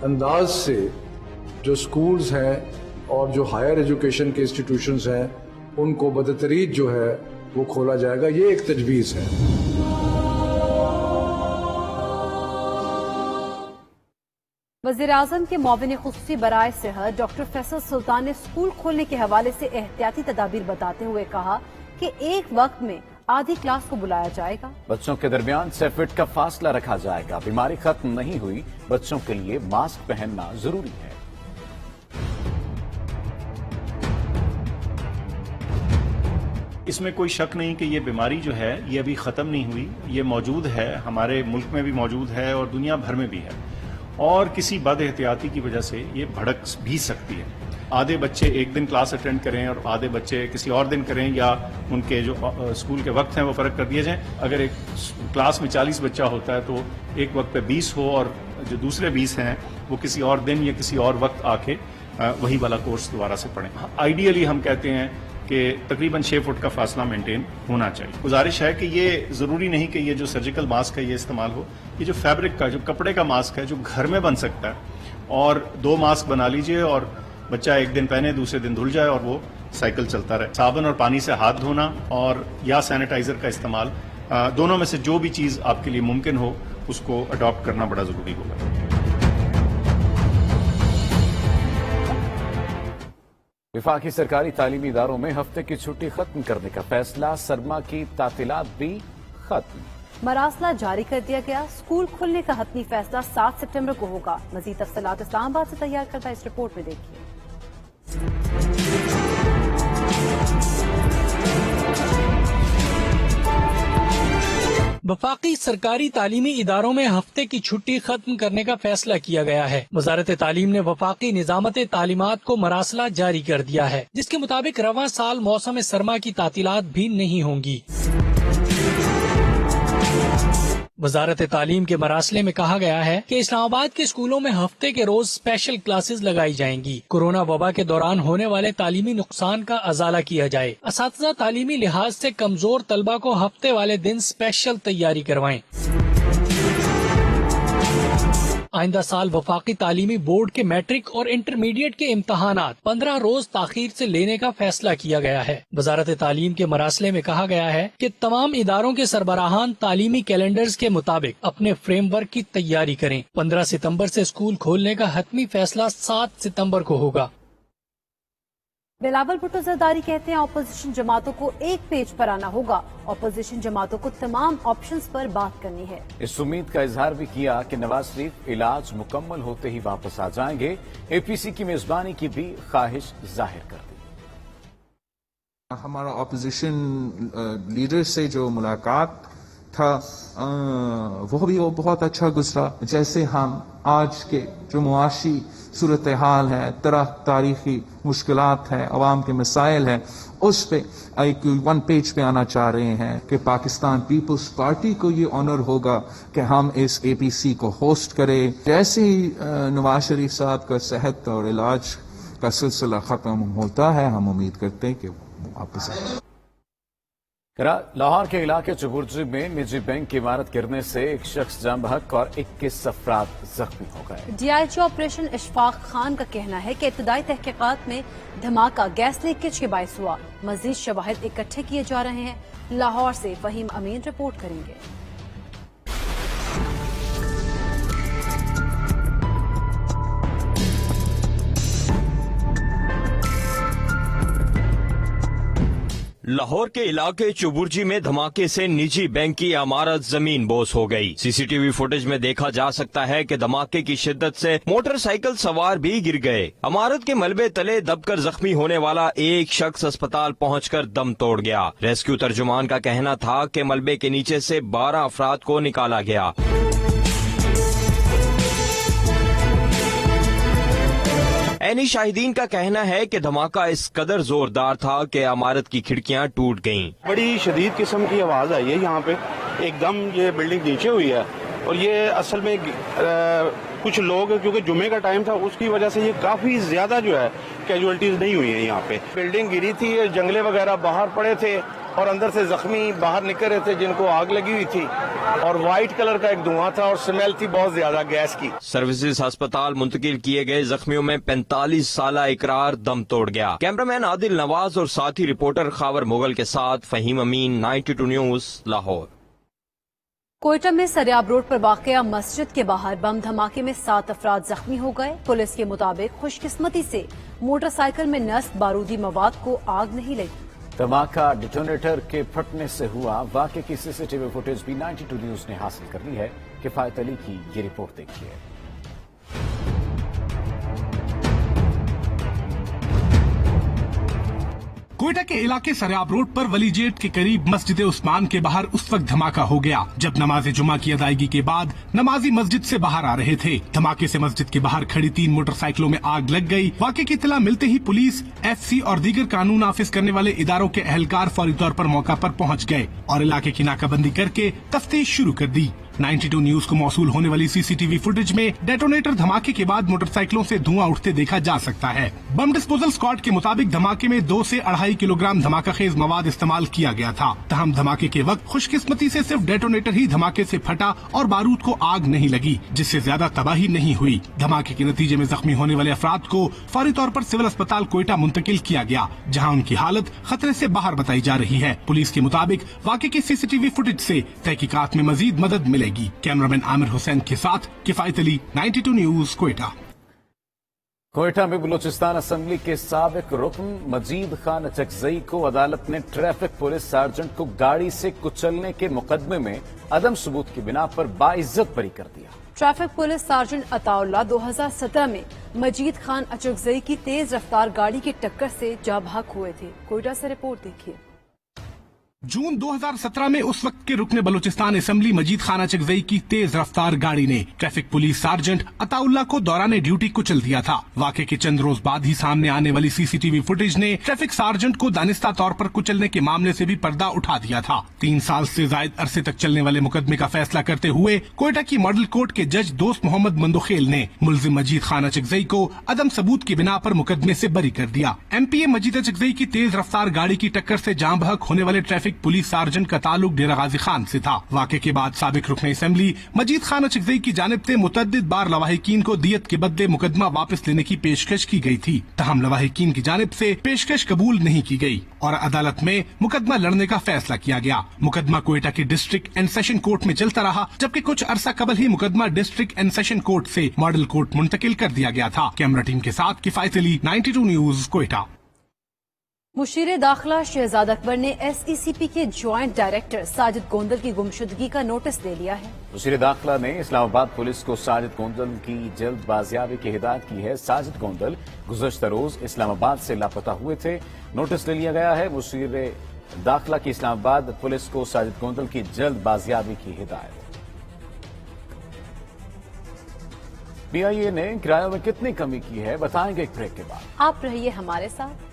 انداز سے جو سکولز ہیں اور جو ہائر ایجوکیشن کے انسٹیٹیوشنز ہیں ان کو بتدریج جو ہے وہ کھولا جائے گا. یہ ایک تجویز ہے. وزیراعظم کے معاون خصوصی برائے صحت ڈاکٹر فیصل سلطان نے اسکول کھولنے کے حوالے سے احتیاطی تدابیر بتاتے ہوئے کہا کہ ایک وقت میں آدھی کلاس کو بلایا جائے گا. بچوں کے درمیان 6 فٹ کا فاصلہ رکھا جائے گا. بیماری ختم نہیں ہوئی، بچوں کے لیے ماسک پہننا ضروری ہے. اس میں کوئی شک نہیں کہ یہ بیماری جو ہے یہ ابھی ختم نہیں ہوئی، یہ موجود ہے، ہمارے ملک میں بھی موجود ہے اور دنیا بھر میں بھی ہے، اور کسی بد احتیاطی کی وجہ سے یہ بھڑک بھی سکتی ہے. آدھے بچے ایک دن کلاس اٹینڈ کریں اور آدھے بچے کسی اور دن کریں، یا ان کے جو اسکول کے وقت ہیں وہ فرق کر دیے جائیں. اگر ایک کلاس میں 40 بچہ ہوتا ہے تو ایک وقت پہ 20 ہو اور جو دوسرے 20 ہیں وہ کسی اور دن یا کسی اور وقت آ کے وہی والا کورس دوبارہ سے پڑھیں. آئیڈیلی ہم کہتے ہیں کہ تقریباً 6 فٹ کا فاصلہ مینٹین ہونا چاہیے. گزارش ہے کہ یہ ضروری نہیں کہ یہ جو سرجیکل ماسک ہے یہ استعمال ہو، یہ جو فیبرک کا جو کپڑے کا ماسک ہے جو گھر میں بن سکتا ہے، اور 2 ماسک بنا لیجئے اور بچہ ایک دن پہنے دوسرے دن دھل جائے اور وہ سائیکل چلتا رہے. صابن اور پانی سے ہاتھ دھونا اور یا سینیٹائزر کا استعمال، دونوں میں سے جو بھی چیز آپ کے لیے ممکن ہو اس کو اڈاپٹ کرنا بڑا ضروری ہوگا. وفاقی سرکاری تعلیمی اداروں میں ہفتے کی چھٹی ختم کرنے کا فیصلہ. سرما کی تعطیلات بھی ختم. مراسلہ جاری کر دیا گیا. اسکول کھلنے کا حتمی فیصلہ 7 ستمبر کو ہوگا. مزید تفصیلات اسلام آباد سے تیار کردہ اس رپورٹ میں دیکھیے. وفاقی سرکاری تعلیمی اداروں میں ہفتے کی چھٹی ختم کرنے کا فیصلہ کیا گیا ہے. وزارت تعلیم نے وفاقی نظامت تعلیمات کو مراسلہ جاری کر دیا ہے، جس کے مطابق رواں سال موسم سرما کی تعطیلات بھی نہیں ہوں گی. وزارت تعلیم کے مراسلے میں کہا گیا ہے کہ اسلام آباد کے اسکولوں میں ہفتے کے روز اسپیشل کلاسز لگائی جائیں گی. کورونا وبا کے دوران ہونے والے تعلیمی نقصان کا ازالہ کیا جائے. اساتذہ تعلیمی لحاظ سے کمزور طلبہ کو ہفتے والے دن اسپیشل تیاری کروائیں. آئندہ سال وفاقی تعلیمی بورڈ کے میٹرک اور انٹرمیڈیٹ کے امتحانات 15 روز تاخیر سے لینے کا فیصلہ کیا گیا ہے. وزارت تعلیم کے مراسلے میں کہا گیا ہے کہ تمام اداروں کے سربراہان تعلیمی کیلنڈرز کے مطابق اپنے فریم ورک کی تیاری کریں. 15 ستمبر سے اسکول کھولنے کا حتمی فیصلہ 7 ستمبر کو ہوگا. بلاول بھٹو زرداری کہتے ہیں اپوزیشن جماعتوں کو ایک پیج پر آنا ہوگا. اپوزیشن جماعتوں کو تمام آپشنز پر بات کرنی ہے. اس امید کا اظہار بھی کیا کہ نواز شریف علاج مکمل ہوتے ہی واپس آ جائیں گے. اے پی سی کی میزبانی کی بھی خواہش ظاہر کر دی. ہمارا اپوزیشن لیڈر سے جو ملاقات تھا وہ بھی بہت اچھا گزرا. جیسے ہم آج کے جو معاشی صورتحال ہے، تاریخی مشکلات ہیں، عوام کے مسائل ہیں، اس پہ ایک 1 پیج پہ آنا چاہ رہے ہیں کہ پاکستان پیپلز پارٹی کو یہ آنر ہوگا کہ ہم اس اے پی سی کو ہوسٹ کریں. جیسے ہی نواز شریف صاحب کا صحت اور علاج کا سلسلہ ختم ہوتا ہے ہم امید کرتے ہیں کہ وہ واپس آئیں. لاہور کے علاقے چبرجی میں نجی بینک کی عمارت گرنے سے ایک شخص جاں بحق اور 21 افراد زخمی ہو گئے. D I G operation Ashfaq Khan کا کہنا ہے کہ ابتدائی تحقیقات میں دھماکہ گیس لیکیج کے باعث ہوا. مزید شواہد اکٹھے کیے جا رہے ہیں. لاہور سے فہیم امین رپورٹ کریں گے. لاہور کے علاقے چبرجی میں دھماکے سے نجی بینک کی عمارت زمین بوس ہو گئی. سی سی ٹی وی فوٹیج میں دیکھا جا سکتا ہے کہ دھماکے کی شدت سے موٹر سائیکل سوار بھی گر گئے. عمارت کے ملبے تلے دب کر زخمی ہونے والا ایک شخص اسپتال پہنچ کر دم توڑ گیا. ریسکیو ترجمان کا کہنا تھا کہ ملبے کے نیچے سے 12 افراد کو نکالا گیا. عینی شاہدین کا کہنا ہے کہ دھماکہ اس قدر زوردار تھا کہ عمارت کی کھڑکیاں ٹوٹ گئیں. بڑی شدید قسم کی آواز آئی ہے یہاں پہ. ایک دم یہ بلڈنگ نیچے ہوئی ہے اور یہ اصل میں کچھ لوگ کیونکہ جمعے کا ٹائم تھا اس کی وجہ سے یہ کافی زیادہ جو ہے کیجولٹیز نہیں ہوئی ہیں یہاں پہ. بلڈنگ گری تھی، جنگلے وغیرہ باہر پڑے تھے اور اندر سے زخمی باہر نکل رہے تھے جن کو آگ لگی ہوئی تھی اور وائٹ کلر کا ایک دھواں تھا اور اسمیل تھی بہت زیادہ گیس کی. سروسز ہسپتال منتقل کیے گئے زخمیوں میں 45 سالہ اقرار دم توڑ گیا. کیمرامین عادل نواز اور ساتھی رپورٹر خاور مغل کے ساتھ فہیم امین، 92 نیوز، لاہور. کوئٹہ میں سریاب روڈ پر واقع مسجد کے باہر بم دھماکے میں 7 افراد زخمی ہو گئے. پولیس کے مطابق خوش قسمتی سے موٹر سائیکل میں نصب بارودی مواد کو آگ نہیں لگی. دھماکہ ڈیٹونیٹر کے پھٹنے سے ہوا. واقعے کی سی سی ٹی وی فوٹیج بھی 92 نیوز نے حاصل کر لی ہے. کفایت علی کی یہ رپورٹ دیکھیے. کوئٹہ کے علاقے سریاب روڈ پر ولی جیٹ کے قریب مسجد عثمان کے باہر اس وقت دھماکہ ہو گیا جب نماز جمعہ کی ادائیگی کے بعد نمازی مسجد سے باہر آ رہے تھے. دھماکے سے مسجد کے باہر کھڑی 3 موٹر سائیکلوں میں آگ لگ گئی. واقعے کی اطلاع ملتے ہی پولیس، ایف سی اور دیگر قانون نافذ کرنے والے اداروں کے اہلکار فوری طور پر موقع پر پہنچ گئے اور علاقے کی ناکہ بندی کر کے تفتیش شروع کر دی. 92 نیوز کو موصول ہونے والی سی سی ٹی وی فوٹیج میں ڈیٹونیٹر دھماکے کے بعد موٹر سائیکلوں سے دھواں اٹھتے دیکھا جا سکتا ہے. بم ڈسپوزل اسکواڈ کے مطابق دھماکے میں 2 سے 2.5 کلو گرام دھماکہ خیز مواد استعمال کیا گیا تھا. تاہم دھماکے کے وقت خوش قسمتی سے صرف ڈیٹونیٹر ہی دھماکے سے پھٹا اور بارود کو آگ نہیں لگی، جس سے زیادہ تباہی نہیں ہوئی. دھماکے کے نتیجے میں زخمی ہونے والے افراد کو فوری طور پر سول اسپتال کوئٹہ منتقل کیا گیا، جہاں ان کی حالت خطرے سے باہر بتائی جا رہی ہے. پولیس کے مطابق واقعے کی سی سی ٹی وی فوٹیج سے تحقیقات میں مزید مدد ملے گی. کیمرامین عامر حسین کے ساتھ کفایت علی، 92 نیوز، کوئٹہ. کوئٹہ میں بلوچستان اسمبلی کے سابق رکن مجید خان اچکزئی کو عدالت نے ٹریفک پولیس سارجنٹ کو گاڑی سے کچلنے کے مقدمے میں عدم ثبوت کی بنا پر باعزت بری کر دیا. ٹریفک پولیس سارجنٹ عطا اللہ 2017 میں مجید خان اچکزئی کی تیز رفتار گاڑی کی ٹکر سے جاں بحق ہوئے تھے. کوئٹہ سے رپورٹ دیکھیے. جون 2017 میں اس وقت کے رکن بلوچستان اسمبلی مجید خان اچکزئی کی تیز رفتار گاڑی نے ٹریفک پولیس سارجنٹ عطا اللہ کو دوران ڈیوٹی کچل دیا تھا. واقعے کے چند روز بعد ہی سامنے آنے والی سی سی ٹی وی فوٹیج نے ٹریفک سارجنٹ کو دانستہ طور پر کچلنے کے معاملے سے بھی پردہ اٹھا دیا تھا. 3 سال سے زائد عرصے تک چلنے والے مقدمے کا فیصلہ کرتے ہوئے کوئٹہ کی ماڈل کورٹ کے جج دوست محمد مندوخیل نے ملزم مجید خان اچکزئی کو عدم ثبوت کی بنا پر مقدمے سے بری کر دیا. ایم پی اے مجید اچکزئی کی تیز رفتار گاڑی کی ٹکر سے جاں بحق ہونے والے ٹریفک پولیس سارجنٹ کا تعلق ڈیرہ غازی خان سے تھا. واقعے کے بعد سابق رکن اسمبلی مجید خان اچکزئی کی جانب سے متعدد بار لواحقین کو دیت کے بدلے مقدمہ واپس لینے کی پیشکش کی گئی تھی. تاہم لواحقین کی جانب سے پیشکش قبول نہیں کی گئی اور عدالت میں مقدمہ لڑنے کا فیصلہ کیا گیا. مقدمہ کوئٹہ کی ڈسٹرکٹ اینڈ سیشن کورٹ میں چلتا رہا، جبکہ کچھ عرصہ قبل ہی مقدمہ ڈسٹرکٹ اینڈ سیشن کورٹ سے ماڈل کورٹ منتقل کر دیا گیا تھا. کیمرہ ٹیم کے ساتھ کفایت علی، 92 نیوز، کوئٹہ. مشیر داخلہ شہزاد اکبر نے ایس ای سی پی کے جوائنٹ ڈائریکٹر ساجد گوندل کی گمشدگی کا نوٹس دے لیا ہے. مشیر داخلہ نے اسلام آباد پولیس کو ساجد گوندل کی جلد بازیابی کی ہدایت کی ہے. ساجد گوندل گزشتہ روز اسلام آباد سے لاپتہ ہوئے تھے. نوٹس لے لیا گیا ہے. مشیر داخلہ کی اسلام آباد پولیس کو ساجد گوندل کی جلد بازیابی کی ہدایت. پی آئی اے نے کرایوں میں کتنی کمی کی ہے، بتائیں گے ایک بریک کے بعد. آپ رہیے ہمارے ساتھ.